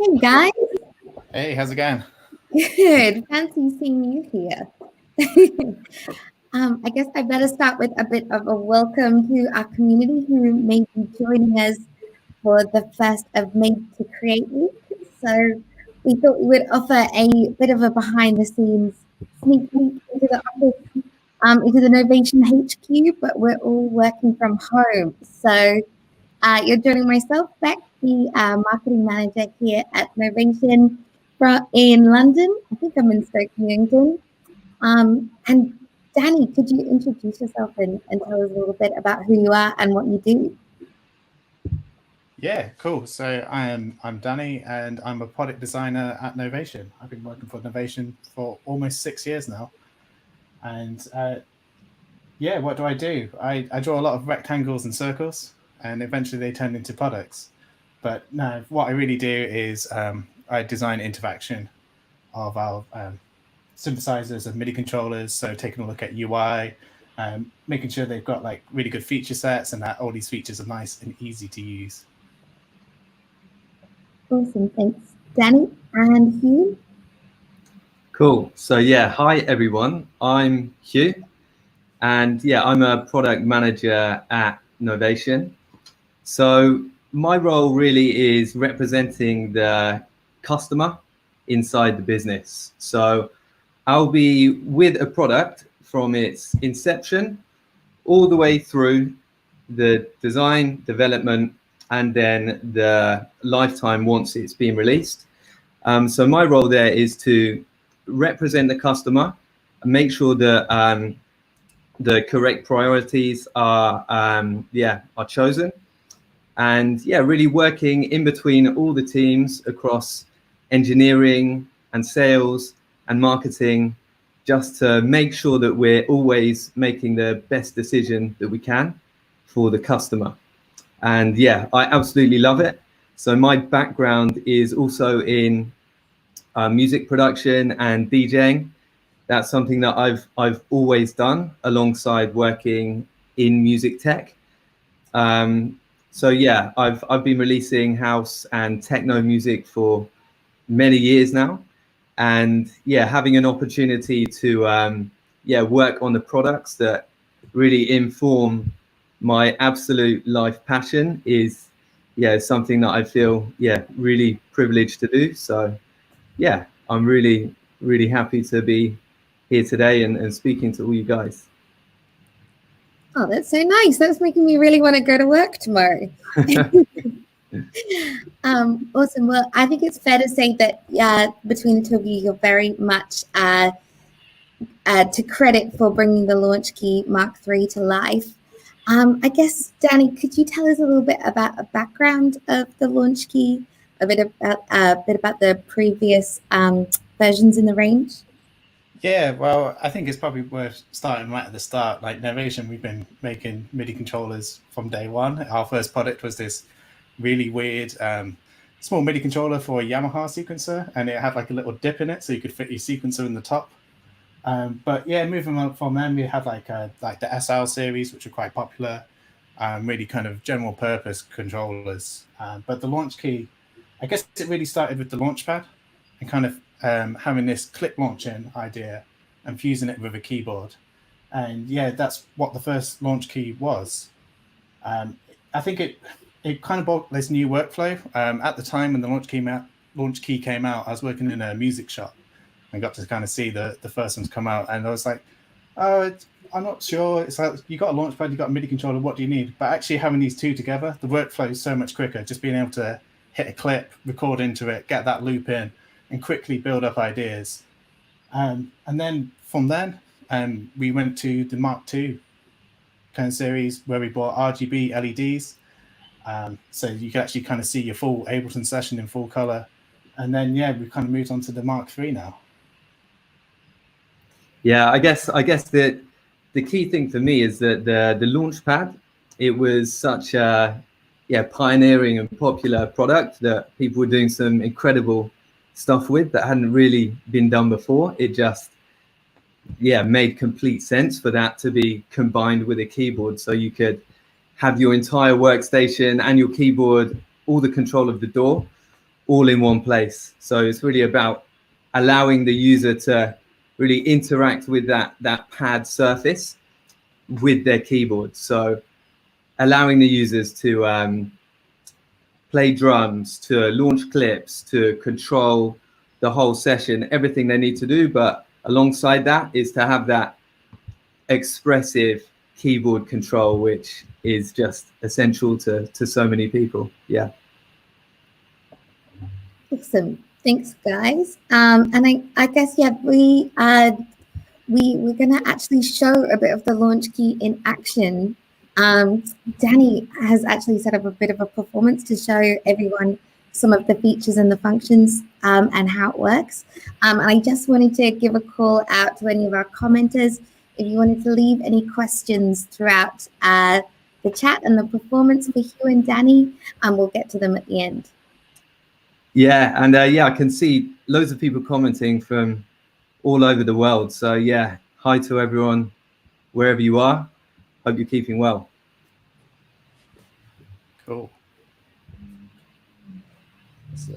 Hey guys, Hey, how's it going? good. Fancy seeing you here. I guess I better start with a bit of a welcome to our community who may be joining us for the first of Made to Create Week. So we thought we would offer a bit of a behind the scenes sneak peek into the office, into the Novation HQ, but we're all working from home. So you're joining myself, Beck, the marketing manager here at Novation in London. I think I'm in Stoke Newington. And Danny, could you introduce yourself and tell us a little bit about who you are and what you do? Yeah, cool. So I'm Danny, and I'm a product designer at Novation. I've been working for Novation for almost 6 years now. And yeah, what do? I draw a lot of rectangles and circles, and eventually they turn into products. But no, what I really do is I design interaction of our synthesizers and MIDI controllers. So taking a look at UI, making sure they've got like really good feature sets and that all these features are nice and easy to use. Awesome, thanks, Danny. And Hugh? Cool. So yeah, hi everyone. I'm Hugh, and yeah, I'm a product manager at Novation. So my role really is representing the customer inside the business. So I'll be with a product from its inception all the way through the design, development, and then the lifetime once it's been released. So my role there is to represent the customer and make sure that the correct priorities are chosen, and yeah, really working in between all the teams across engineering and sales and marketing, just to make sure that we're always making the best decision that we can for the customer. And yeah, I absolutely love it. So my background is also in music production and DJing. That's something that I've always done alongside working in music tech. So yeah, I've been releasing house and techno music for many years now, and yeah, having an opportunity to work on the products that really inform my absolute life passion is something that I feel really privileged to do. So yeah, I'm really happy to be here today and speaking to all you guys. Oh, that's so nice. That's making me really want to go to work tomorrow. Awesome. Well, I think it's fair to say that between the two of you, you're very much to credit for bringing the Launchkey Mark III to life. I guess, Danny, could you tell us a little bit about a background of the Launchkey, a bit about the previous versions in the range? Yeah, well, I think it's probably worth starting right at the start. Like Novation, we've been making MIDI controllers from day one. Our first product was this really weird small MIDI controller for a Yamaha sequencer, and it had like a little dip in it, so you could fit your sequencer in the top. But yeah, moving on from then, we had like the SL series, which are quite popular, really kind of general purpose controllers. But the Launchkey, I guess it really started with the Launchpad and kind of having this clip launching idea and fusing it with a keyboard. And yeah, that's what the first Launchkey was. I think it kind of brought this new workflow. At the time when the Launchkey came out, I was working in a music shop and got to kind of see the first ones come out. And I was like, oh, I'm not sure. It's like, you got a Launchpad, you got a MIDI controller, what do you need? But actually having these two together, the workflow is so much quicker. Just being able to hit a clip, record into it, get that loop in, and quickly build up ideas. And then from then, we went to the Mark II kind of series where we bought RGB LEDs. So you can actually kind of see your full Ableton session in full color. And then, yeah, we've kind of moved on to the Mark III now. Yeah, I guess that the key thing for me is that the Launchpad, it was such a pioneering and popular product that people were doing some incredible stuff with that hadn't really been done before. It just made complete sense for that to be combined with a keyboard, so you could have your entire workstation and your keyboard, all the control of the DAW, all in one place. So it's really about allowing the user to really interact with that pad surface with their keyboard. So allowing the users to play drums, to launch clips, to control the whole session, everything they need to do. But alongside that is to have that expressive keyboard control, which is just essential to so many people. Yeah. Awesome. Thanks, guys. And I guess, yeah, we're going to actually show a bit of the Launchkey in action. Danny has actually set up a bit of a performance to show everyone some of the features and the functions and how it works. And I just wanted to give a call out to any of our commenters. If you wanted to leave any questions throughout the chat and the performance for Hugh and Danny, we'll get to them at the end. Yeah, and yeah, I can see loads of people commenting from all over the world. So yeah, hi to everyone, wherever you are. Hope you're keeping well. Cool. So.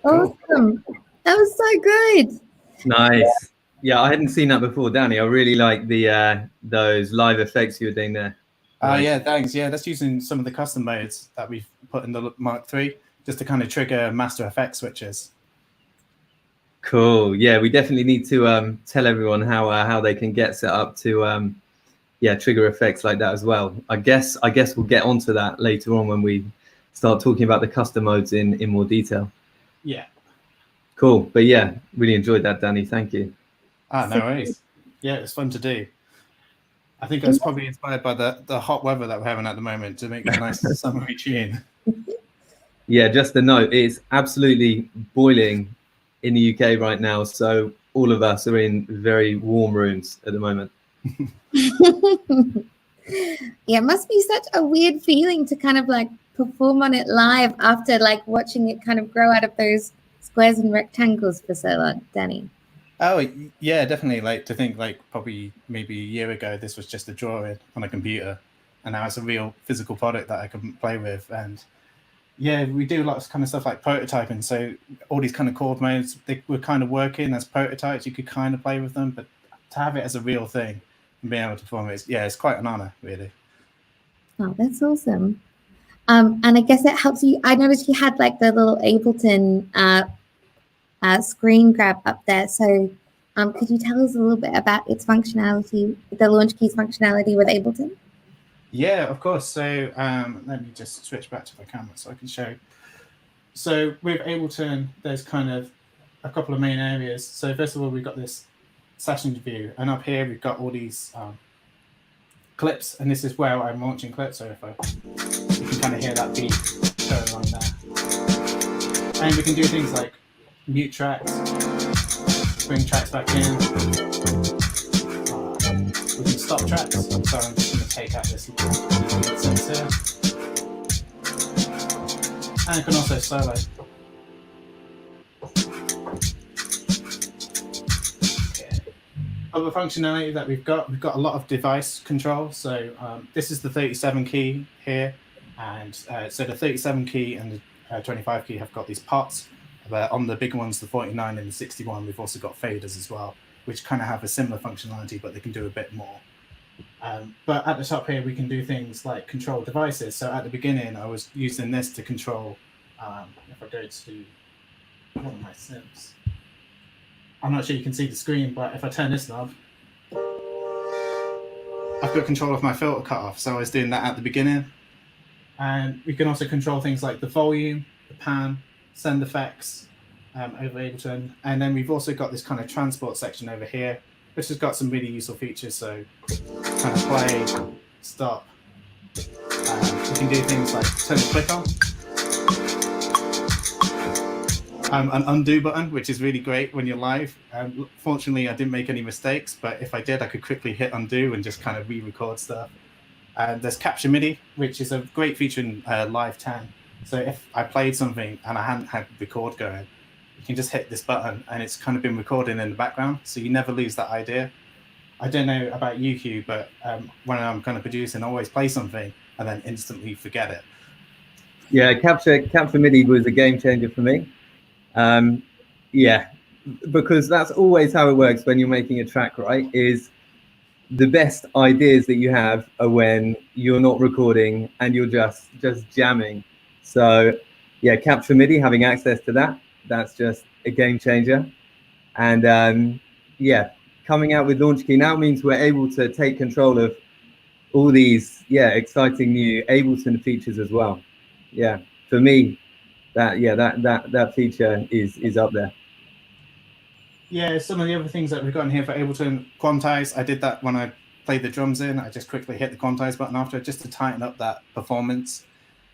Awesome. That was so good. Nice. Yeah, I hadn't seen that before, Danny. I really like the those live effects you were doing there. Yeah, thanks. Yeah, that's using some of the custom modes that we've put in the Mark III just to kind of trigger master effect switches. Cool. Yeah, we definitely need to tell everyone how they can get set up to yeah, trigger effects like that as well. I guess we'll get onto that later on when we start talking about the custom modes in more detail. Yeah. Cool. But yeah, really enjoyed that, Danny. Thank you. Ah, no worries. Yeah, it's fun to do. I think I was probably inspired by the hot weather that we're having at the moment to make a nice summery tune. Yeah, just a note, it's absolutely boiling in the UK right now, so all of us are in very warm rooms at the moment. Yeah, it must be such a weird feeling to kind of like perform on it live after like watching it kind of grow out of those squares and rectangles for so long, Danny. Oh yeah, definitely. Like to think like probably maybe a year ago this was just a drawing on a computer, and now it's a real physical product that I can play with. And yeah, we do lots of kind of stuff like prototyping. So all these kind of chord modes, they were kind of working as prototypes. You could kind of play with them, but to have it as a real thing and being able to perform it, it's quite an honor, really. Oh, that's awesome. And I guess it helps you. I noticed you had like the little Ableton screen grab up there. So could you tell us a little bit about its functionality, the Launchkey's functionality with Ableton? Yeah, of course. So let me just switch back to the camera so I can show. So with Ableton, there's kind of a couple of main areas. So first of all, we've got this session view, and up here we've got all these clips, and this is where I'm launching clips. So if you can kind of hear that beat going on there, and we can do things like mute tracks, bring tracks back in. We can stop tracks. So I'm just going to take out this little sensor, and I can also solo. Other functionality that we've got a lot of device control. So this is the 37 key here, and so the 37 key and the 25 key have got these pots, but on the big ones, the 49 and the 61, we've also got faders as well, which kind of have a similar functionality, but they can do a bit more. But at the top here, we can do things like control devices. So at the beginning, I was using this to control, if I go to one of my synths, I'm not sure you can see the screen, but if I turn this knob, I've got control of my filter cutoff. So I was doing that at the beginning. And we can also control things like the volume, the pan, send effects over Ableton. And then we've also got this kind of transport section over here, which has got some really useful features. So kind of play, stop. We can do things like turn the click on. An undo button, which is really great when you're live. Fortunately, I didn't make any mistakes, but if I did, I could quickly hit undo and just kind of re-record stuff. There's Capture MIDI, which is a great feature in Live 10. So if I played something and I hadn't had record going, you can just hit this button and it's kind of been recording in the background, so you never lose that idea. I don't know about you, Hugh, but when I'm kind of producing, I always play something and then instantly forget it. Yeah, Capture MIDI was a game changer for me. Yeah, because that's always how it works when you're making a track, right? Is the best ideas that you have are when you're not recording and you're just jamming. So yeah, Capture MIDI, having access to that's just a game changer. And yeah, coming out with Launchkey now means we're able to take control of all these exciting new Ableton features as well. Yeah, for me, that feature is up there. Yeah, some of the other things that we've got in here for Ableton, quantize. I did that when I played the drums in. I just quickly hit the quantize button after, just to tighten up that performance.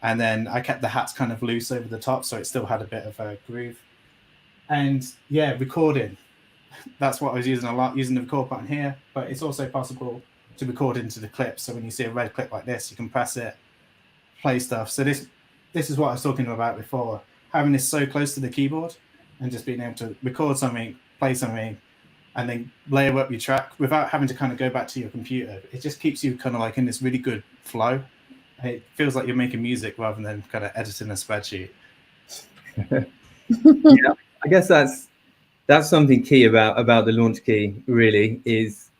And then I kept the hats kind of loose over the top, so it still had a bit of a groove. And yeah, recording. That's what I was using a lot, using the record button here. But it's also possible to record into the clip. So when you see a red clip like this, you can press it, play stuff. So this is what I was talking about before. Having this so close to the keyboard and just being able to record something, play something, and then layer up your track without having to kind of go back to your computer. It just keeps you kind of like in this really good flow. It feels like you're making music rather than kind of editing a spreadsheet. Yeah, I guess that's something key about the Launchkey, really, is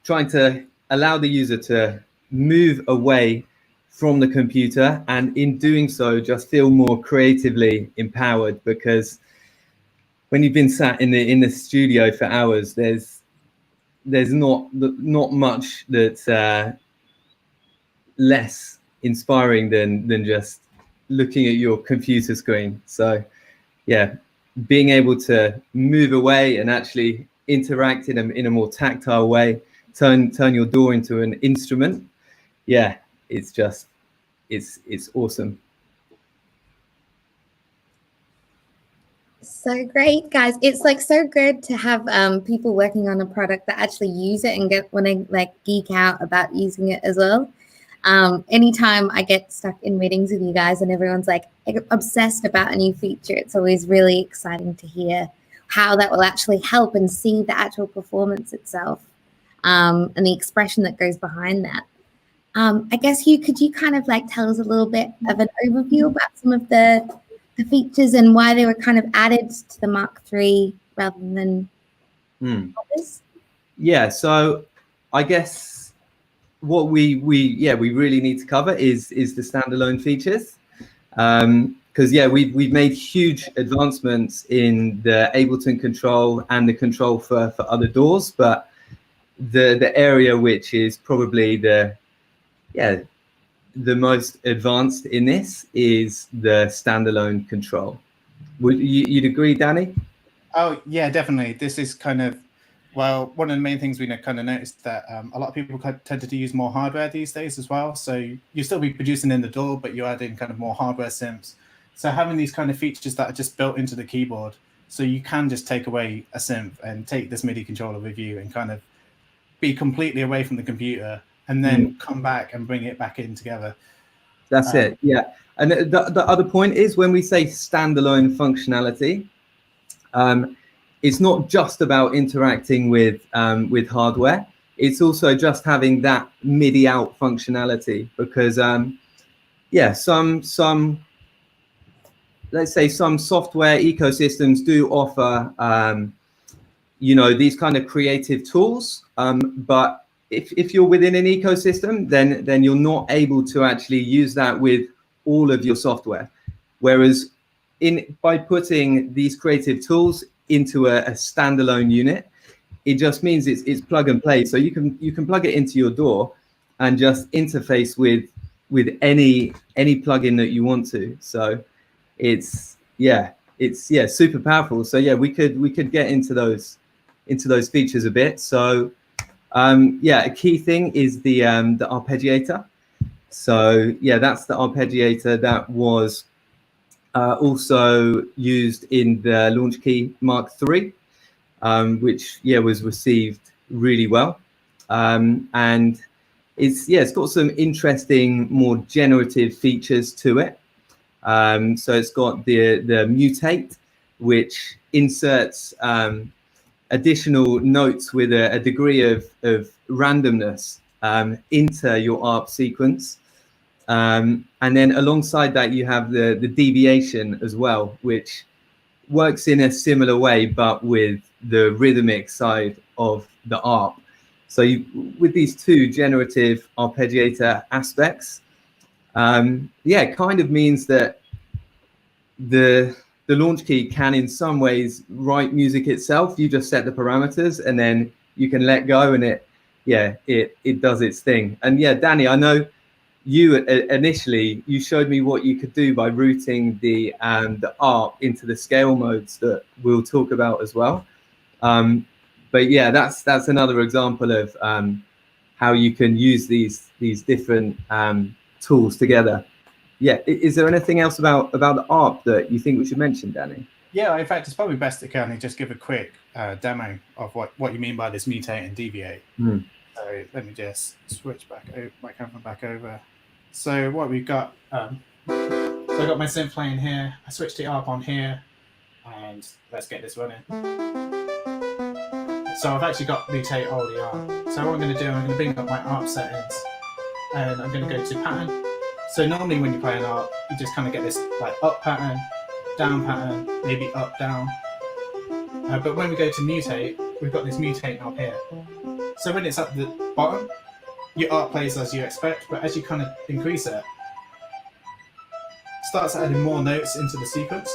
trying to allow the user to move away from the computer, and in doing so just feel more creatively empowered, because when you've been sat in the studio for hours, there's not much that's less inspiring than just looking at your computer screen. So yeah, being able to move away and actually interact in a more tactile way, turn your DAW into an instrument. Yeah, it's just, it's awesome. So great, guys. It's like so good to have people working on a product that actually use it and want to like geek out about using it as well. Anytime I get stuck in meetings with you guys and everyone's like obsessed about a new feature, it's always really exciting to hear how that will actually help and see the actual performance itself, and the expression that goes behind that. I guess could you kind of like tell us a little bit of an overview about some of the features and why they were kind of added to the Mark III rather than others? Yeah, so I guess what we really need to cover is the standalone features, because we've made huge advancements in the Ableton control and the control for other DAWs, but the area which is probably the most advanced in this is the standalone control. Would you'd agree, Danny? Oh yeah, definitely. This is kind of, well, one of the main things we kind of noticed that a lot of people tended to use more hardware these days as well. So you still be producing in the DAW, but you add in kind of more hardware synths. So having these kind of features that are just built into the keyboard, so you can just take away a synth and take this MIDI controller with you and kind of be completely away from the computer, and then come back and bring it back in together. That's it, yeah. And the other point is, when we say standalone functionality, it's not just about interacting with hardware. It's also just having that MIDI out functionality, because some let's say some software ecosystems do offer these kind of creative tools, but if you're within an ecosystem, then you're not able to actually use that with all of your software. Whereas by putting these creative tools into a standalone unit, it just means it's plug and play. So you can plug it into your DAW and just interface with any plugin that you want to. So it's super powerful. So yeah, we could get into those features a bit. So a key thing is the arpeggiator. So yeah, that's the arpeggiator that was also used in the Launchkey Mark III, which was received really well, and it's got some interesting, more generative features to it. So it's got the mutate, which inserts additional notes with a degree of randomness into your ARP sequence. And then alongside that, you have the deviation as well, which works in a similar way, but with the rhythmic side of the ARP. So with these two generative arpeggiator aspects, it kind of means that the Launchkey can in some ways write music itself. You just set the parameters and then you can let go, and it does its thing. And yeah, Danny, I know you initially showed me what you could do by routing the ARP into the scale modes that we'll talk about as well. But yeah, that's another example of how you can use these different tools together. Yeah, is there anything else about the ARP that you think we should mention, Danny? Yeah, in fact, it's probably best to kind of just give a quick demo of what you mean by this mutate and deviate. So let me just switch my camera back over. So what we've got, so I got my synth playing here. I switched the ARP on here, and let's get this running. So I've actually got mutate all the ARP. So what I'm going to do, I'm going to bring up my ARP settings, and I'm going to go to pattern. So normally when you play an ARP, you just kind of get this like up pattern, down pattern, maybe up, down. But when we go to mutate, we've got this mutate knob here. So when it's at the bottom, your ARP plays as you expect, but as you kind of increase it, starts adding more notes into the sequence.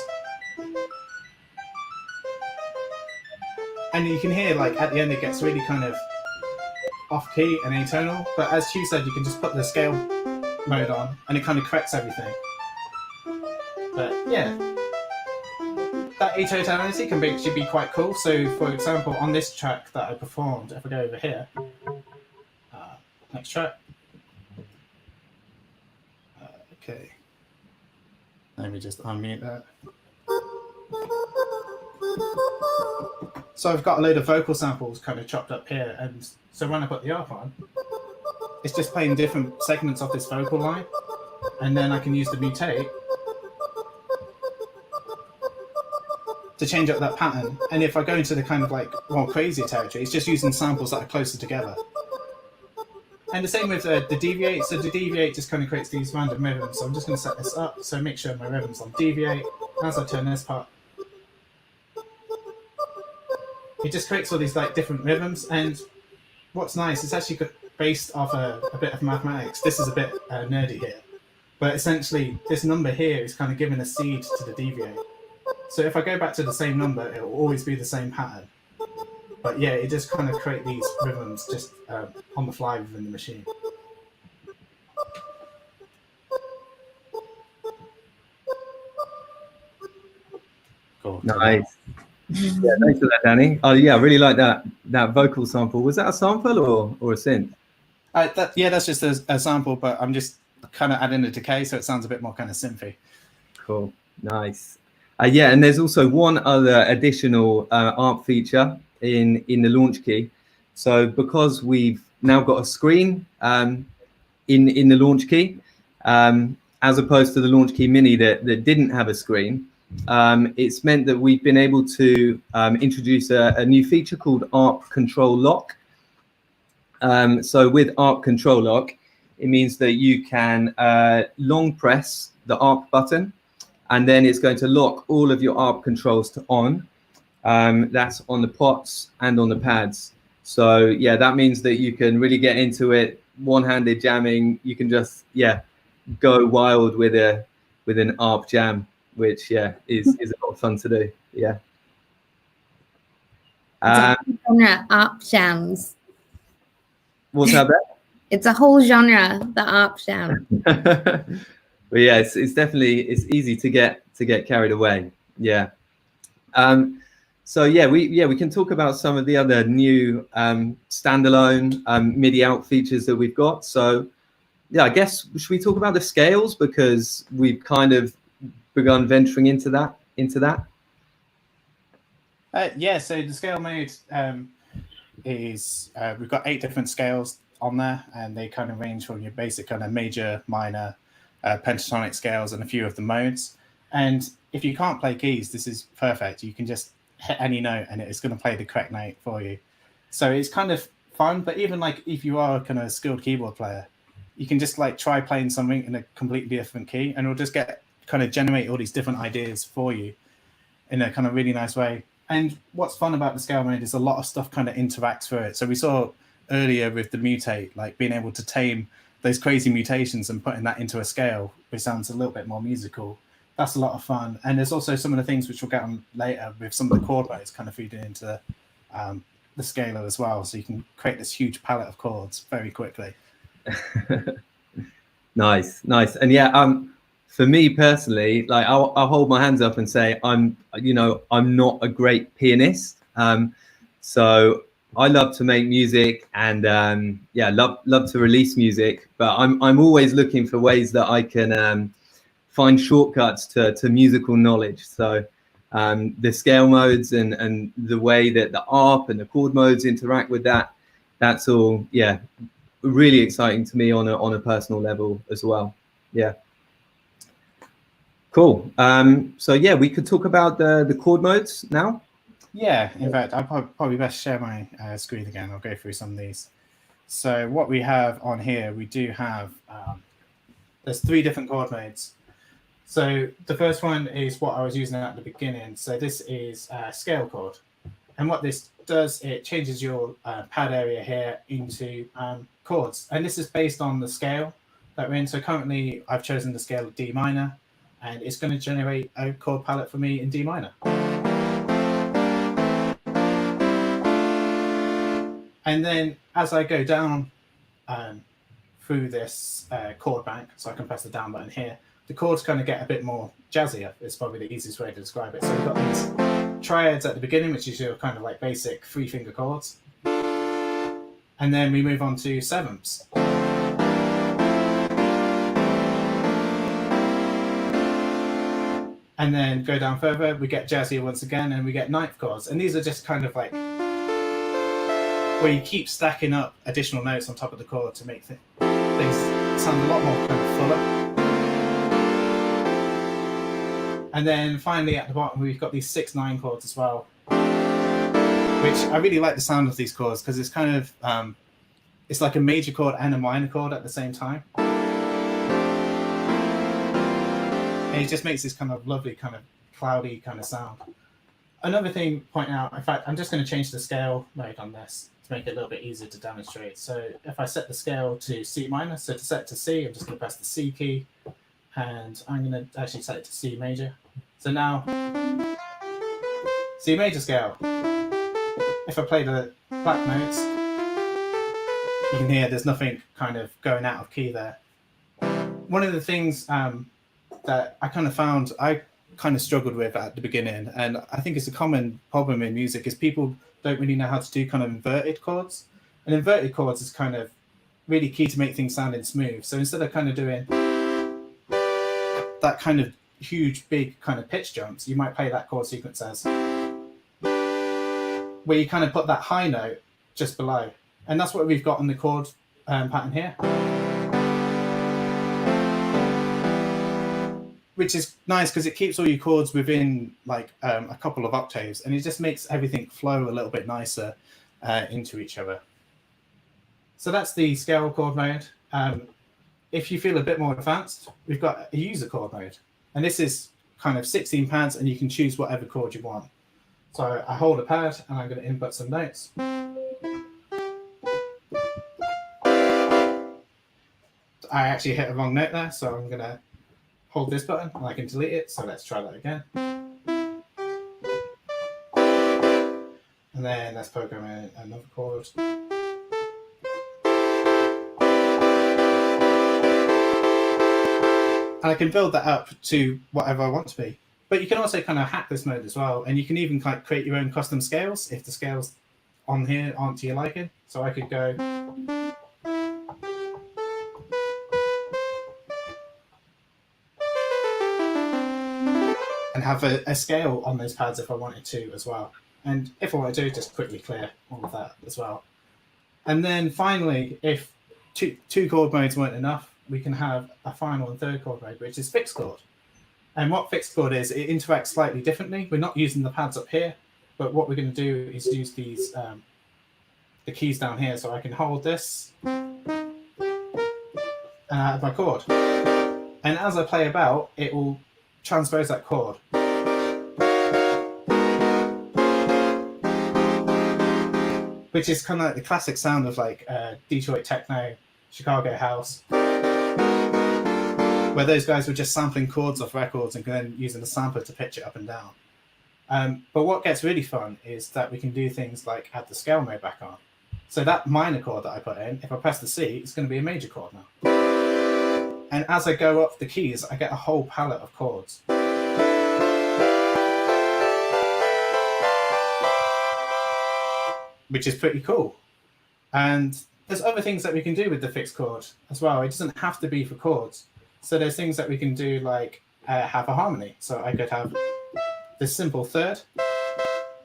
And you can hear, like, at the end it gets really kind of off-key and atonal, but as Hugh said, you can just put the scale mode on and it kind of corrects everything. But yeah, that atonality can actually be quite cool. So, for example, on this track that I performed, if I go over here, next track. Okay. Let me just unmute that. So I've got a load of vocal samples kind of chopped up here, and so when I put the ARP on, it's just playing different segments of this vocal line, and then I can use the mutate to change up that pattern. And if I go into the kind of like more crazier territory, it's just using samples that are closer together. And the same with the deviate. So the deviate just kind of creates these random rhythms. So I'm just going to set this up. So make sure my rhythm's on deviate. As I turn this part, it just creates all these like different rhythms. And what's nice, it's actually based off a bit of mathematics. This is a bit nerdy here, but essentially this number here is kind of giving a seed to the deviate. So if I go back to the same number, it will always be the same pattern. But yeah, it just kind of create these rhythms just on the fly within the machine. Cool. Nice. Yeah, thanks for that, Danny. Oh yeah, I really like that vocal sample. Was that a sample or a synth? That's just a sample, but I'm just kind of adding a decay, so it sounds a bit more kind of synthy. Cool, nice. Yeah, and there's also one other additional ARP feature in the Launchkey. So because we've now got a screen in the Launchkey, as opposed to the Launchkey Mini that didn't have a screen, it's meant that we've been able to introduce a new feature called ARP Control Lock. So with ARP Control Lock, it means that you can long press the ARP button, and then it's going to lock all of your ARP controls to on. That's on the pots and on the pads. So yeah, that means that you can really get into it, one-handed jamming. You can just go wild with an ARP jam, which is a lot of fun to do. Yeah. Genre, ARP jams. What's that? It's a whole genre, the ARP jam. But yeah, it's easy to get carried away. Yeah. So yeah, we can talk about some of the other new standalone MIDI out features that we've got. So yeah, I guess should we talk about the scales, because we've kind of begun venturing into that. So the scale mode is we've got 8 different scales on there, and they kind of range from your basic kind of major, minor, pentatonic scales and a few of the modes. And if you can't play keys, this is perfect. You can just hit any note and it's going to play the correct note for you. So it's kind of fun. But even like if you are a kind of skilled keyboard player, you can just like try playing something in a completely different key, and it'll just generate all these different ideas for you in a kind of really nice way. And what's fun about the scale mode is a lot of stuff kind of interacts through it. So we saw earlier with the mutate, like being able to tame those crazy mutations and putting that into a scale, which sounds a little bit more musical. That's a lot of fun. And there's also some of the things which we'll get on later with some of the chord modes kind of feeding into the scaler as well. So you can create this huge palette of chords very quickly. Nice. And yeah, for me personally, like I'll hold my hands up and say I'm not a great pianist. So I love to make music and love to release music, but I'm always looking for ways that I can find shortcuts to musical knowledge. So the scale modes and the way that the ARP and the chord modes interact with that's all really exciting to me on a personal level as well. Yeah. Cool. So yeah, we could talk about the chord modes now. Yeah, in fact, I'll probably best share my screen again. I'll go through some of these. So what we have on here, we do have, there's 3 different chord modes. So the first one is what I was using at the beginning. So this is scale chord. And what this does, it changes your pad area here into chords. And this is based on the scale that we're in. So currently I've chosen the scale of D minor, and it's going to generate a chord palette for me in D minor. And then as I go down through this chord bank, so I can press the down button here, the chords kind of get a bit more jazzier. It's probably the easiest way to describe it. So we've got these triads at the beginning, which is your kind of like basic 3-finger chords. And then we move on to sevenths. And then go down further, we get jazzier once again, and we get ninth chords. And these are just kind of like where you keep stacking up additional notes on top of the chord to make things sound a lot more kind of fuller. And then finally at the bottom, we've got these 6/9 chords as well, which I really like the sound of these chords because it's kind of, it's like a major chord and a minor chord at the same time. And it just makes this kind of lovely, kind of cloudy kind of sound. Another thing to point out, in fact, I'm just going to change the scale mode on this to make it a little bit easier to demonstrate. So if I set the scale to C minor, so to set it to C, I'm just going to press the C key, and I'm going to actually set it to C major. So now, C major scale. If I play the black notes, you can hear there's nothing kind of going out of key there. One of the things that I kind of found I kind of struggled with at the beginning, and I think it's a common problem in music, is people don't really know how to do kind of inverted chords. And inverted chords is kind of really key to make things sounding smooth. So instead of kind of doing that kind of huge, big kind of pitch jumps, you might play that chord sequence as where you kind of put that high note just below. And that's what we've got on the chord pattern here. Which is nice because it keeps all your chords within like a couple of octaves, and it just makes everything flow a little bit nicer into each other. So that's the scale chord mode. If you feel a bit more advanced, we've got a user chord mode. And this is kind of 16 pads, and you can choose whatever chord you want. So I hold a pad, and I'm going to input some notes. I actually hit a wrong note there, so I'm going to hold this button and I can delete it. So let's try that again. And then let's program in another chord. And I can build that up to whatever I want to be. But you can also kind of hack this mode as well. And you can even kind of create your own custom scales if the scales on here aren't to your liking. So I could go and have a scale on those pads if I wanted to as well. And if I want to do, just quickly clear all of that as well. And then finally, if two chord modes weren't enough, we can have a final and third chord mode, which is fixed chord. And what fixed chord is, it interacts slightly differently. We're not using the pads up here, but what we're going to do is use these the keys down here. So I can hold this and I have my chord. And as I play about, it will transpose that chord. Which is kind of like the classic sound of like Detroit techno, Chicago house, where those guys were just sampling chords off records and then using the sampler to pitch it up and down. But what gets really fun is that we can do things like add the scale mode back on. So that minor chord that I put in, if I press the C, it's going to be a major chord now. And as I go up the keys, I get a whole palette of chords. Which is pretty cool. And there's other things that we can do with the fixed chord as well. It doesn't have to be for chords. So there's things that we can do like have a harmony. So I could have this simple third.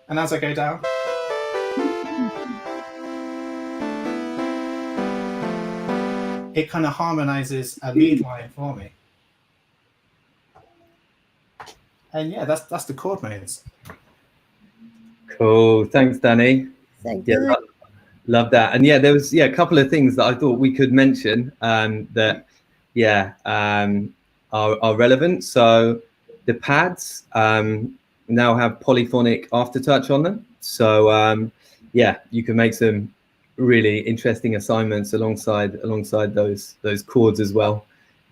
And as I go down, it kind of harmonizes a lead line for me. And yeah, that's the chord modes. Cool. Thanks, Danny. So yeah, love that. And yeah, there was a couple of things that I thought we could mention that are relevant. So the pads now have polyphonic aftertouch on them. So you can make some really interesting assignments alongside those chords as well.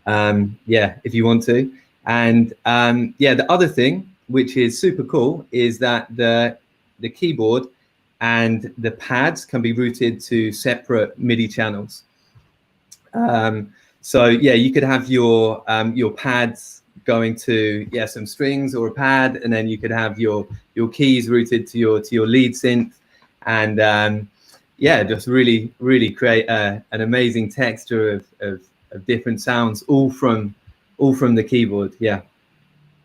If you want to. And the other thing which is super cool is that the keyboard and the pads can be routed to separate MIDI channels. So yeah, you could have your pads going to some strings or a pad, and then you could have your keys routed to your lead synth, and just really create an amazing texture of different sounds, all from the keyboard.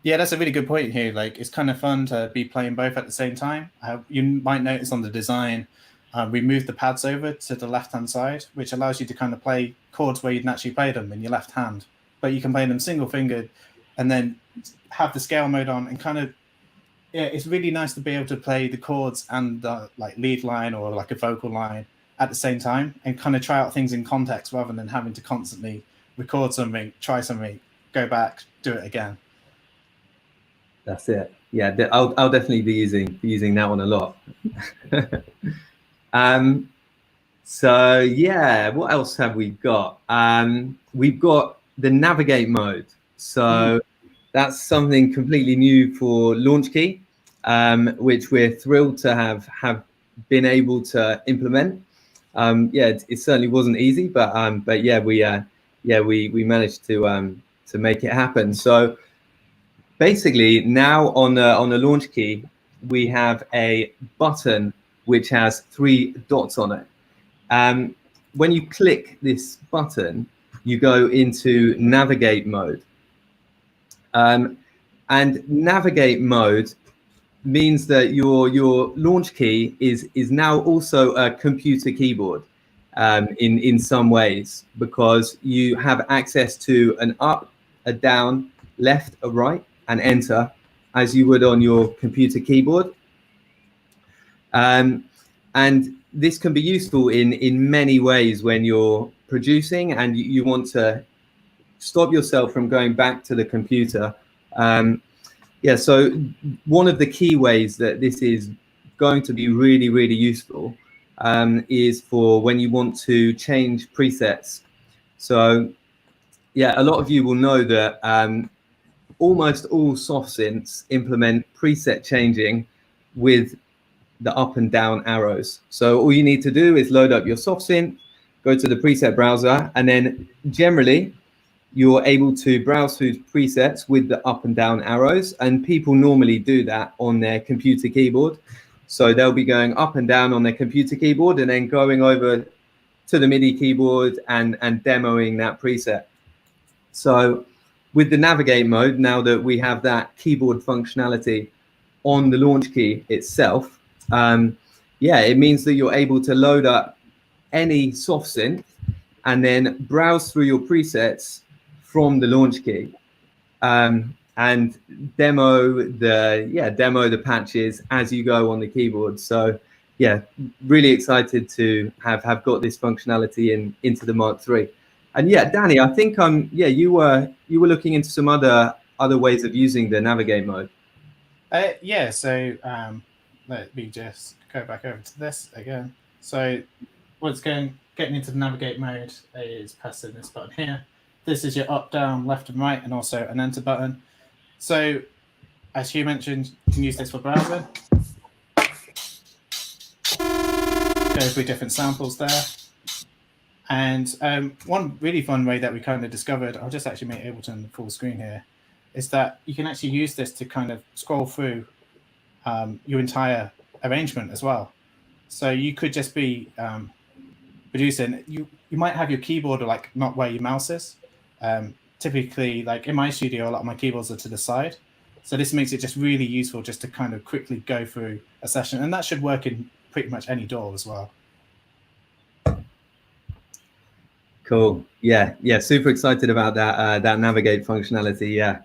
Yeah, that's a really good point here. Like, it's kind of fun to be playing both at the same time. You might notice on the design, we moved the pads over to the left-hand side, which allows you to kind of play chords where you'd naturally play them in your left hand, but you can play them single-fingered and then have the scale mode on, and kind of, yeah, it's really nice to be able to play the chords and the like lead line or like a vocal line at the same time, and kind of try out things in context rather than having to constantly record something, try something, go back, do it again. That's it. Yeah, I'll definitely be using that one a lot. So yeah, what else have we got? We've got the navigate mode. So that's something completely new for Launchkey, which we're thrilled to have been able to implement. It certainly wasn't easy, but yeah, we managed to make it happen. So basically, now on the Launchkey, we have a button which has 3 dots on it. When you click this button, you go into navigate mode. And navigate mode means that your Launchkey is now also a computer keyboard in some ways, because you have access to an up, a down, left, a right, and enter, as you would on your computer keyboard. And this can be useful in many ways when you're producing and you want to stop yourself from going back to the computer. So one of the key ways that this is going to be really useful is for when you want to change presets. So yeah, a lot of you will know that almost all soft synths implement preset changing with the up and down arrows. So all you need to do is load up your soft synth, go to the preset browser, and then generally you're able to browse through presets with the up and down arrows, and people normally do that on their computer keyboard. So they'll be going up and down on their computer keyboard and then going over to the MIDI keyboard and demoing that preset. So with the navigate mode, now that we have that keyboard functionality on the Launchkey itself, it means that you're able to load up any soft synth and then browse through your presets from the Launchkey and demo the patches as you go on the keyboard. So yeah, really excited to have got this functionality into the Mark III. And yeah, Danny, I think you were looking into some other ways of using the navigate mode. So let me just go back over to this again. So what's getting into the navigate mode is pressing this button here. This is your up, down, left, and right, and also an enter button. So as Hugh mentioned, you can use this for browsing. Go through different samples there. And one really fun way that we kind of discovered, I'll just actually make Ableton the full screen here, is that you can actually use this to kind of scroll through your entire arrangement as well. So you could just be producing. You might have your keyboard like not where your mouse is. Typically, like in my studio, a lot of my keyboards are to the side. So this makes it just really useful just to kind of quickly go through a session. And that should work in pretty much any DAW as well. Cool. Yeah. Super excited about that that navigate functionality. Yeah.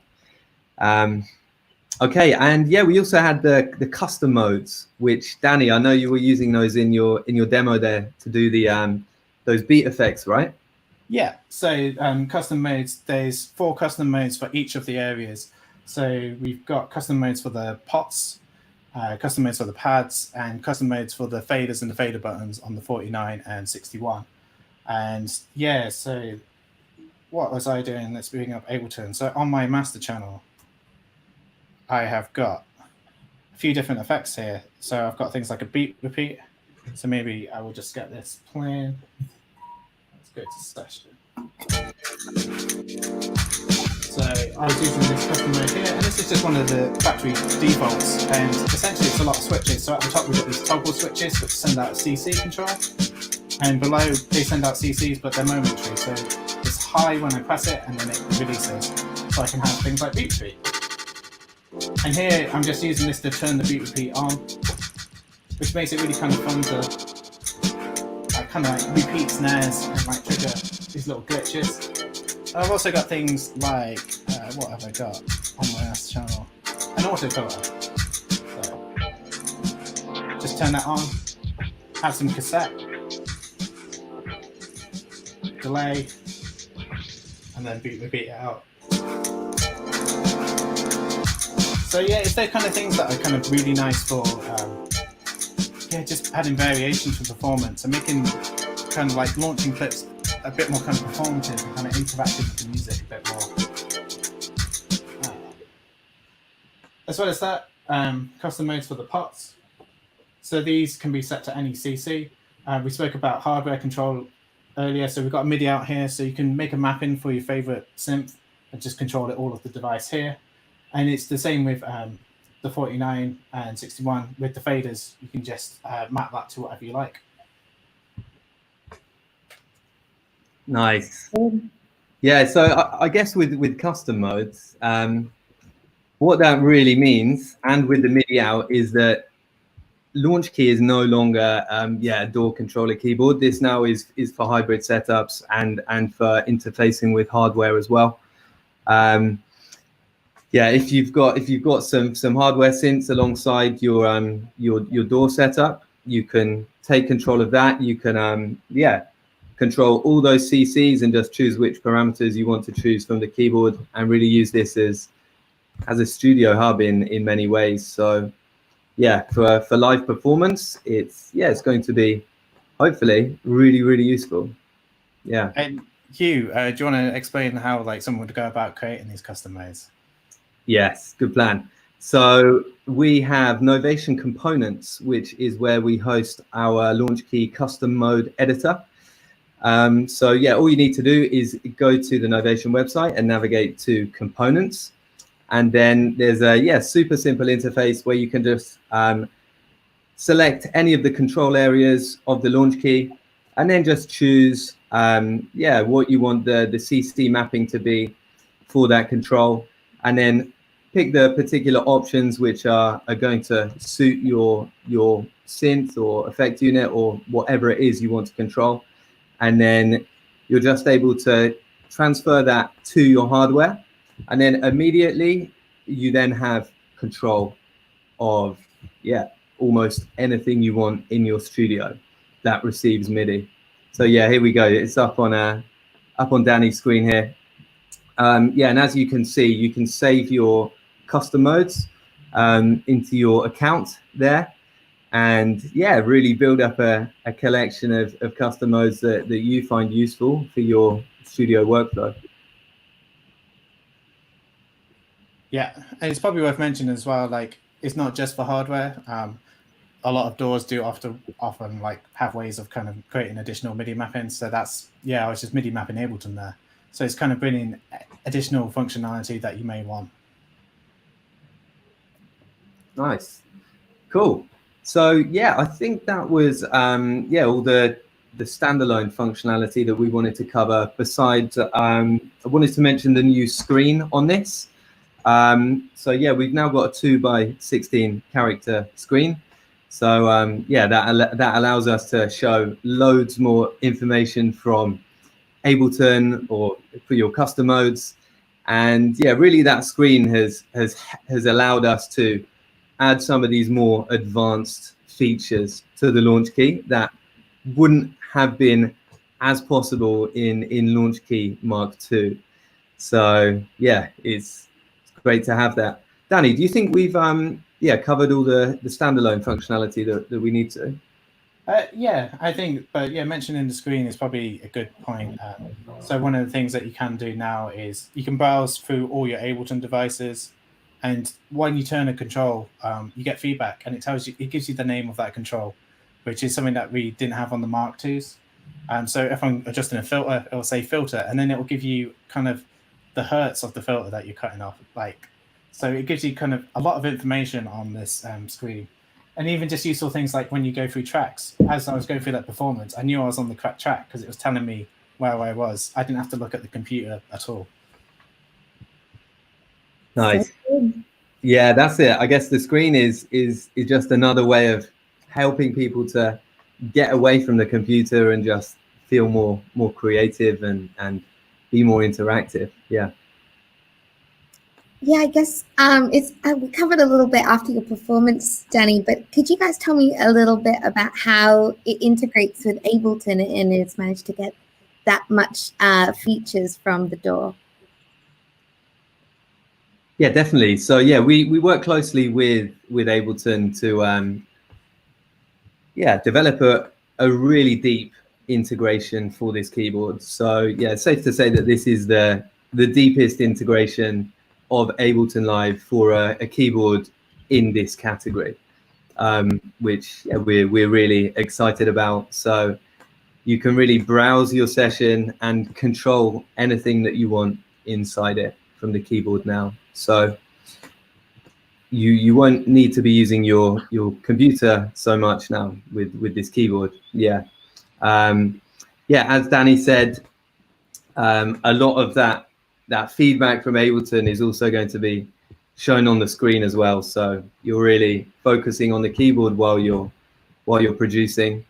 Okay. And yeah, we also had the custom modes, which Danny, I know you were using those in your demo there to do the those beat effects, right? Yeah. So custom modes. There's 4 custom modes for each of the areas. So we've got custom modes for the pots, custom modes for the pads, and custom modes for the faders and the fader buttons on the 49 and 61. And yeah, so what was I doing? Let's bring up Ableton. So on my master channel, I have got a few different effects here. So I've got things like a beat repeat. So maybe I will just get this playing. Let's go to session. So I was using this custom mode here, and this is just one of the factory defaults, and essentially it's a lot of switches. So at the top we've got these toggle switches which send out a CC control, and below they send out CCs, but they're momentary. So it's high when I press it, and then it releases. So I can have things like beat repeat. And here I'm just using this to turn the beat repeat on, which makes it really kind of fun to kind of like repeat snares and like trigger these little glitches. I've also got things like, what have I got on my last channel? An autocolor. So just turn that on, have some cassette, delay, and then beat repeat it out. So yeah, it's those kind of things that are kind of really nice for just adding variation to performance and making kind of like launching clips a bit more kind of performative and kind of interactive with the music a bit more. As well as that, custom modes for the pots. So these can be set to any CC. We spoke about hardware control earlier, so we've got a MIDI out here, so you can make a mapping for your favorite synth and just control it all of the device here. And it's the same with the 49 and 61 with the faders. You can just map that to whatever you like. Nice. Yeah, so I guess with custom modes, what that really means, and with the MIDI out, is that Launchkey is no longer a DAW controller keyboard. This now is for hybrid setups and for interfacing with hardware as well. If you've got some hardware synths alongside your DAW setup, you can take control of that. You can control all those CCs and just choose which parameters you want to choose from the keyboard, and really use this as a studio hub in many ways. So yeah, for live performance, it's going to be hopefully really useful. Yeah. And Hugh, do you want to explain how like someone would go about creating these custom modes? Yes, good plan. So we have Novation Components, which is where we host our Launchkey custom mode editor. So yeah, all you need to do is go to the Novation website and navigate to Components. And then there's a super simple interface where you can just select any of the control areas of the Launchkey, and then just choose what you want the CC mapping to be for that control, and then pick the particular options which are going to suit your synth or effect unit or whatever it is you want to control. And then you're just able to transfer that to your hardware. And then immediately you then have control of almost anything you want in your studio that receives MIDI. So yeah, here we go. It's up on Danny's screen here. And as you can see, you can save your custom modes into your account there, and really build up a collection of custom modes that you find useful for your studio workflow. Yeah, and it's probably worth mentioning as well, like it's not just for hardware. A lot of DAWs do often like have ways of kind of creating additional MIDI mappings. So that's I was just MIDI mapping Ableton there. So it's kind of bringing additional functionality that you may want. Nice, cool. So I think that was all the standalone functionality that we wanted to cover. Besides, I wanted to mention the new screen on this. So we've now got a 2x16 character screen. So that allows us to show loads more information from Ableton or for your custom modes. And really that screen has allowed us to add some of these more advanced features to the Launchkey that wouldn't have been as possible in Launchkey Mark II. So it's great to have that. Danny, do you think we've covered all the standalone functionality that we need to? I think, but mentioning the screen is probably a good point. So one of the things that you can do now is you can browse through all your Ableton devices, and when you turn a control, you get feedback, and it gives you the name of that control, which is something that we didn't have on the Mark IIs. So if I'm adjusting a filter, it will say filter, and then it will give you kind of the hertz of the filter that you're cutting off. Like, so it gives you kind of a lot of information on this screen. And even just useful things like when you go through tracks. As I was going through that performance, I knew I was on the correct track because it was telling me where I was. I didn't have to look at the computer at all. Nice. Yeah, that's it. I guess the screen is just another way of helping people to get away from the computer and just feel more creative and be more interactive. Yeah. Yeah, I guess we covered a little bit after your performance, Danny, but could you guys tell me a little bit about how it integrates with Ableton and it's managed to get that much features from the door? Yeah, definitely. So yeah, we work closely with Ableton to develop a really deep integration for this keyboard. So yeah, it's safe to say that this is the deepest integration of Ableton Live for a keyboard in this category, which we're really excited about. So you can really browse your session and control anything that you want inside it from the keyboard now. So you won't need to be using your computer so much now with this keyboard. Yeah. As Danny said, a lot of that feedback from Ableton is also going to be shown on the screen as well. So you're really focusing on the keyboard while you're producing.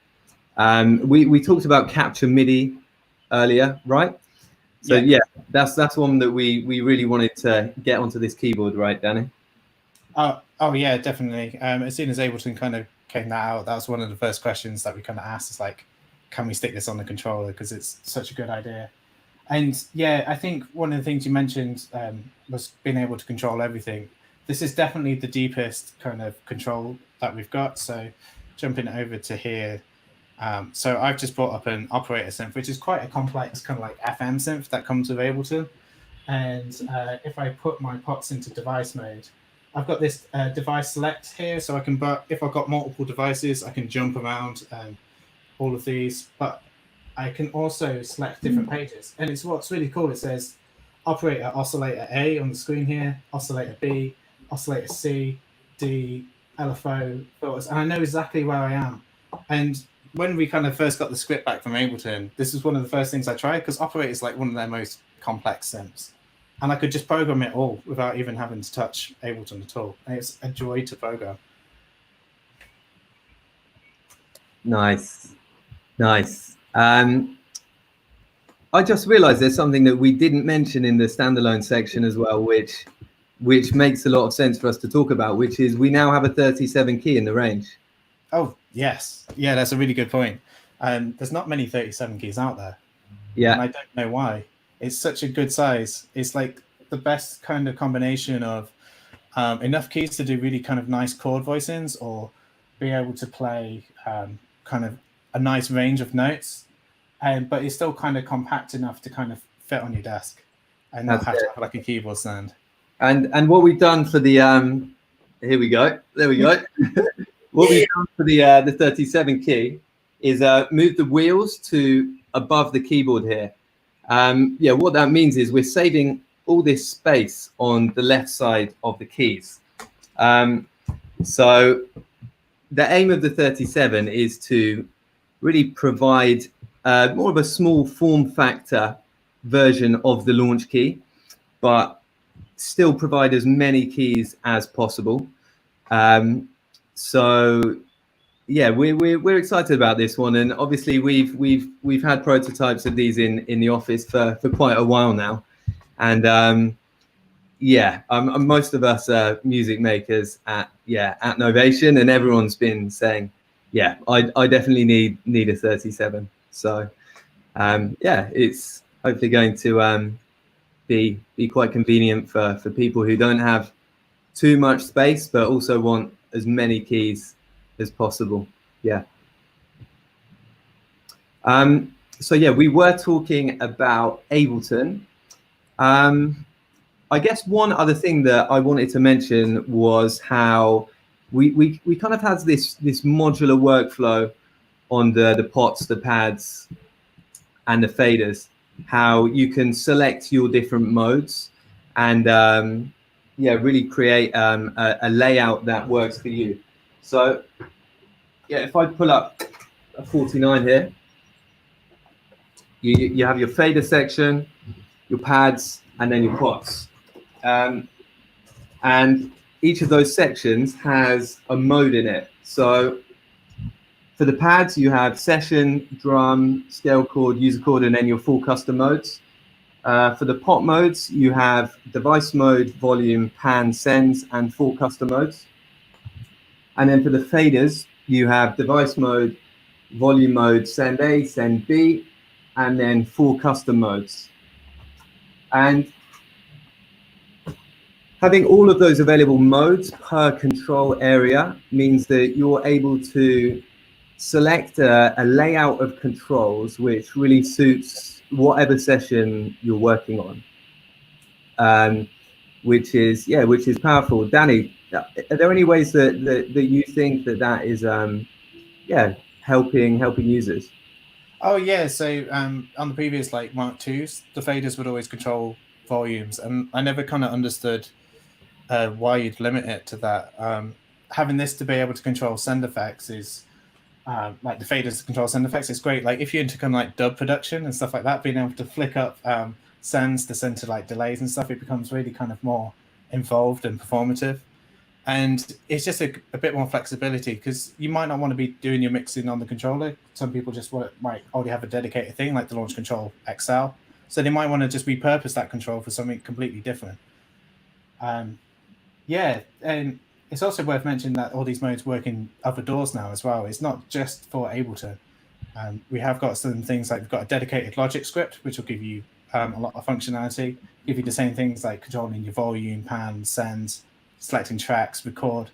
We talked about capture MIDI earlier, right? So yeah, that's one that we really wanted to get onto this keyboard, right, Danny? Oh yeah, definitely. As soon as Ableton kind of came that out, that was one of the first questions that we kind of asked. Is like, can we stick this on the controller because it's such a good idea? And yeah, I think one of the things you mentioned was being able to control everything. This is definitely the deepest kind of control that we've got. So jumping over to here. So I've just brought up an operator synth, which is quite a complex kind of like FM synth that comes with Ableton. And if I put my pots into device mode, I've got this device select here. So I can, if I've got multiple devices, I can jump around all of these, but I can also select different pages. And it's what's really cool. It says operator oscillator A on the screen here, oscillator B, oscillator C, D, LFO, filters, and I know exactly where I am. And when we kind of first got the script back from Ableton, this was one of the first things I tried because operator is like one of their most complex synths. And I could just program it all without even having to touch Ableton at all. And it's a joy to program. Nice. I just realized there's something that we didn't mention in the standalone section as well, which makes a lot of sense for us to talk about, which is we now have a 37 key in the range. Oh, yes. Yeah, that's a really good point. There's not many 37 keys out there. Yeah. And I don't know why. It's such a good size. It's like the best kind of combination of enough keys to do really kind of nice chord voicings or be able to play kind of a nice range of notes, but it's still kind of compact enough to kind of fit on your desk and not have to have like a keyboard stand. And what we've done for the here we go, there we go. What we've done for the 37 key is move the wheels to above the keyboard here. What that means is we're saving all this space on the left side of the keys. So the aim of the 37 is to really provide more of a small form factor version of the Launchkey, but still provide as many keys as possible. So yeah, we're excited about this one, and obviously we've had prototypes of these in the office for quite a while now, and most of us are music makers at Novation, and everyone's been saying, yeah, I definitely need a 37. So it's hopefully going to be quite convenient for people who don't have too much space but also want as many keys as possible. So we were talking about Ableton. I guess one other thing that I wanted to mention was how we kind of have this modular workflow on the pots, the pads, and the faders, how you can select your different modes and really create a layout that works for you. So yeah, if I pull up a 49 here, you have your fader section, your pads, and then your pots. And each of those sections has a mode in it. So for the pads, you have session, drum, scale chord, user chord, and then your full custom modes. For the pot modes, you have device mode, volume, pan, sends, and full custom modes. And then for the faders, you have device mode, volume mode, send A, send B, and then full custom modes. And having all of those available modes per control area means that you're able to select a layout of controls which really suits whatever session you're working on, which is powerful. Danny, are there any ways that you think that is helping users? Oh yeah, so on the previous like Mark IIs, the faders would always control volumes, and I never kind of understood why you'd limit it to that. Having this to be able to control send effects is like the faders to control send effects is great. Like if you're into kind of like dub production and stuff like that, being able to flick up sends to send to like delays and stuff, it becomes really kind of more involved and performative. And it's just a bit more flexibility, because you might not want to be doing your mixing on the controller. Some people just might already have a dedicated thing like the Launch Control XL, so they might want to just repurpose that control for something completely different. Yeah, and it's also worth mentioning that all these modes work in other DAWs now as well. It's not just for Ableton. We have got some things like we've got a dedicated Logic script, which will give you a lot of functionality, give you the same things like controlling your volume, pan, sends, selecting tracks, record,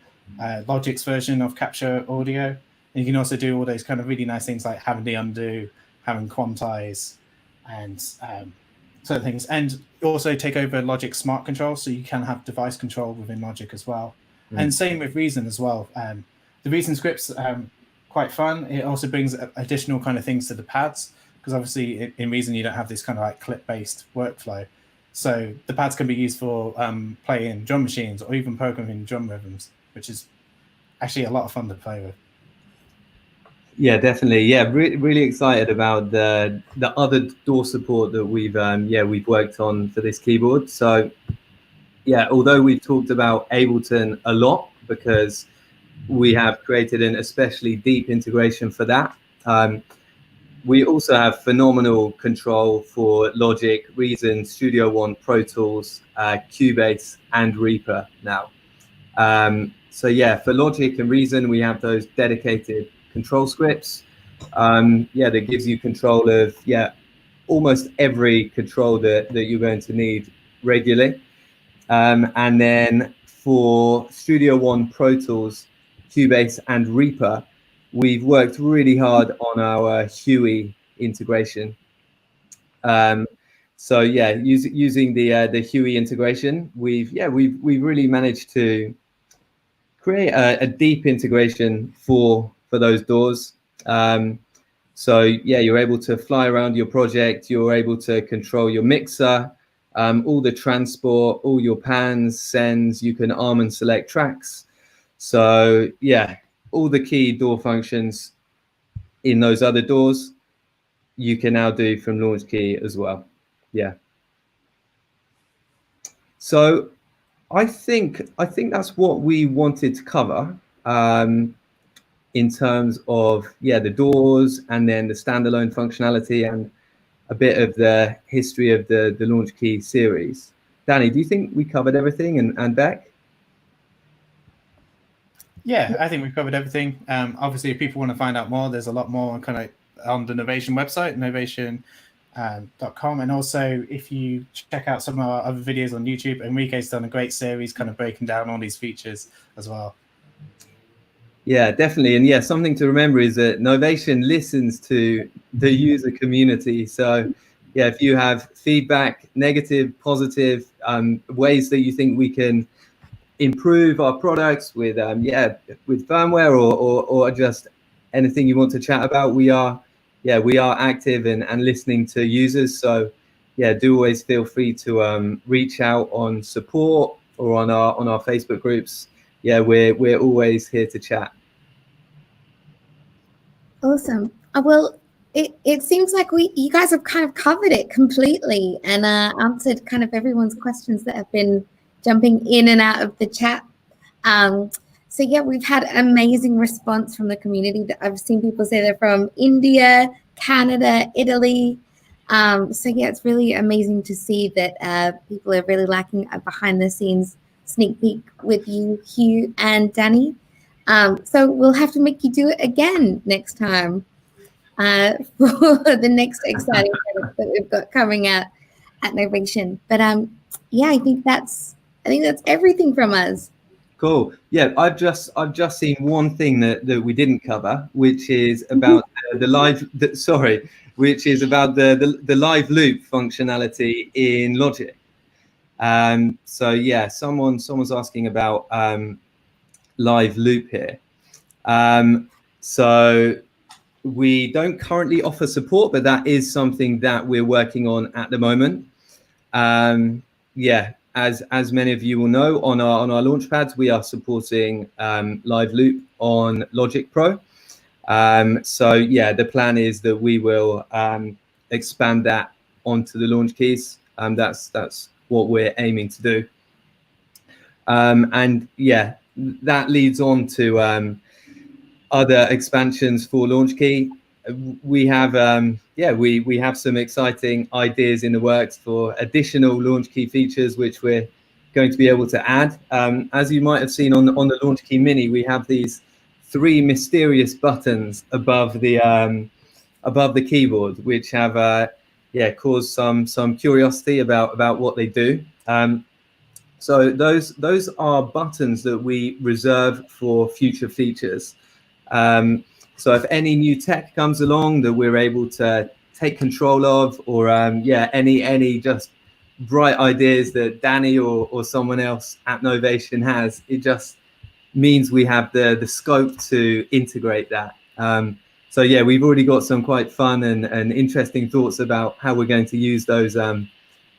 Logic's version of capture audio. And you can also do all those kind of really nice things like having the undo, having quantize, and certain things. And also take over Logic smart control, so you can have device control within Logic as well. And same with Reason as well. The Reason script's quite fun. It also brings additional kind of things to the pads, because obviously in Reason you don't have this kind of like clip-based workflow. So the pads can be used for playing drum machines or even programming drum rhythms, which is actually a lot of fun to play with. Yeah, definitely. Yeah, really excited about the other DAW support that we've worked on for this keyboard. So yeah, although we've talked about Ableton a lot because we have created an especially deep integration for that, we also have phenomenal control for Logic, Reason, Studio One, Pro Tools, Cubase, and Reaper now. So yeah, for Logic and Reason, we have those dedicated control scripts. That gives you control of almost every control that you're going to need regularly. And then for Studio One, Pro Tools, Cubase, and Reaper, we've worked really hard on our Huey integration. So yeah, using the Huey integration, we've really managed to create a deep integration for those DAWs. So yeah, you're able to fly around your project. You're able to control your mixer, all the transport, all your pans, sends. You can arm and select tracks. So yeah, all the key DAW functions in those other DAWs you can now do from Launchkey as well. Yeah. So I think that's what we wanted to cover in terms of the DAWs and then the standalone functionality and a bit of the history of the Launchkey series. Danny, do you think we covered everything? And Beck? Yeah, I think we've covered everything. Obviously, if people want to find out more, there's a lot more on the Novation website, novation.com. And also, if you check out some of our other videos on YouTube, Enrique's done a great series kind of breaking down all these features as well. Yeah, definitely. And yeah, something to remember is that Novation listens to the user community. So yeah, if you have feedback, negative, positive, ways that you think we can improve our products with firmware or just anything you want to chat about, we are yeah, we are active and listening to users. So yeah, do always feel free to reach out on support or on our Facebook groups. Yeah, we're always here to chat. Awesome. Well, it seems like you guys have kind of covered it completely and answered kind of everyone's questions that have been jumping in and out of the chat. So yeah, we've had amazing response from the community. I've seen people say they're from India, Canada, Italy. So yeah, it's really amazing to see that people are really liking a behind the scenes sneak peek with you, Hugh and Danny. So we'll have to make you do it again next time for the next exciting product that we've got coming out at Novation. But yeah, I think that's everything from us. Cool. Yeah, I've just seen one thing that we didn't cover, which is about the live. Which is about the live loop functionality in Logic. So yeah, someone's asking about live loop here. So we don't currently offer support, but that is something that we're working on at the moment. Yeah, as many of you will know, on our launch pads, we are supporting live loop on Logic Pro. So yeah, the plan is that we will expand that onto the launch keys. That's what we're aiming to do. And yeah, that leads on to other expansions for Launchkey. We have we have some exciting ideas in the works for additional Launchkey features which we're going to be able to add. As you might have seen on the Launchkey Mini, we have these 3 mysterious buttons above the keyboard, which have caused some curiosity about what they do. So those are buttons that we reserve for future features. So if any new tech comes along that we're able to take control of, or any just bright ideas that Danny or someone else at Novation has, it just means we have the scope to integrate that. So yeah, we've already got some quite fun and interesting thoughts about how we're going to use those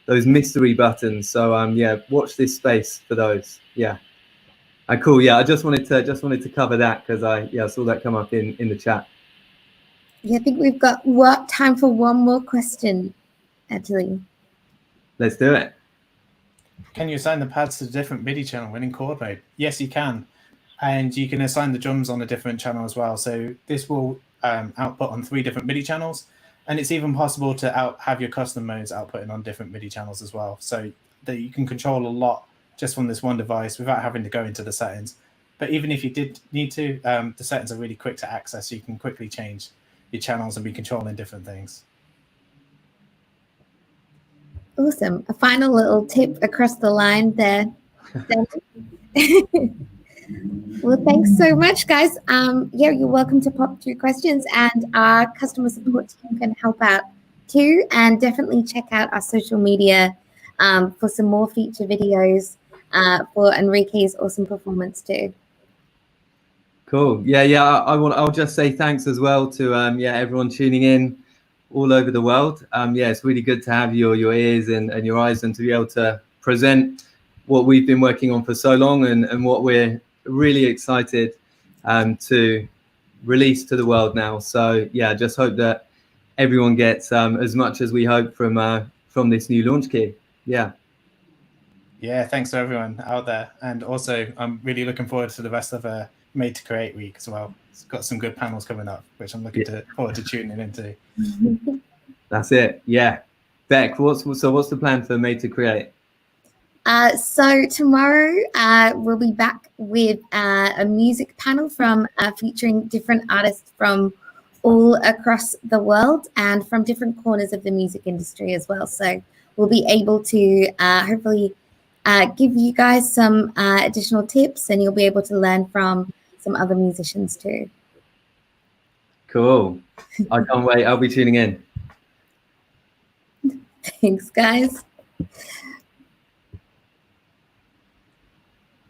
mystery buttons. So yeah, watch this space for those. Yeah. Cool. Yeah, I just wanted to cover that because I saw that come up in the chat. Yeah, I think we've got time for one more question, actually. Let's do it. Can you assign the pads to a different MIDI channel when in chord mode? Yes, you can. And you can assign the drums on a different channel as well. So this will output on 3 different MIDI channels. And it's even possible to have your custom modes outputting on different MIDI channels as well. So that you can control a lot just from this one device without having to go into the settings. But even if you did need to, the settings are really quick to access. So you can quickly change your channels and be controlling different things. Awesome. A final little tip across the line there. Well, thanks so much, guys. Yeah, you're welcome to pop through questions, and our customer support team can help out too. And definitely check out our social media for some more feature videos for Enrique's awesome performance too. Cool. Yeah. I'll just say thanks as well to everyone tuning in all over the world. Yeah, it's really good to have your ears and your eyes and to be able to present what we've been working on for so long and what we're really excited to release to the world now. So yeah, just hope that everyone gets as much as we hope from this new launch key. Yeah. Yeah, thanks to everyone out there. And also, I'm really looking forward to the rest of Made to Create week as well. It's got some good panels coming up, which I'm looking forward to tuning into. That's it. Yeah. Beck, what's the plan for Made to Create? So tomorrow we'll be back with a music panel from featuring different artists from all across the world and from different corners of the music industry as well. So we'll be able to hopefully give you guys some additional tips, and you'll be able to learn from some other musicians too. Cool. I can't wait. I'll be tuning in. Thanks, guys.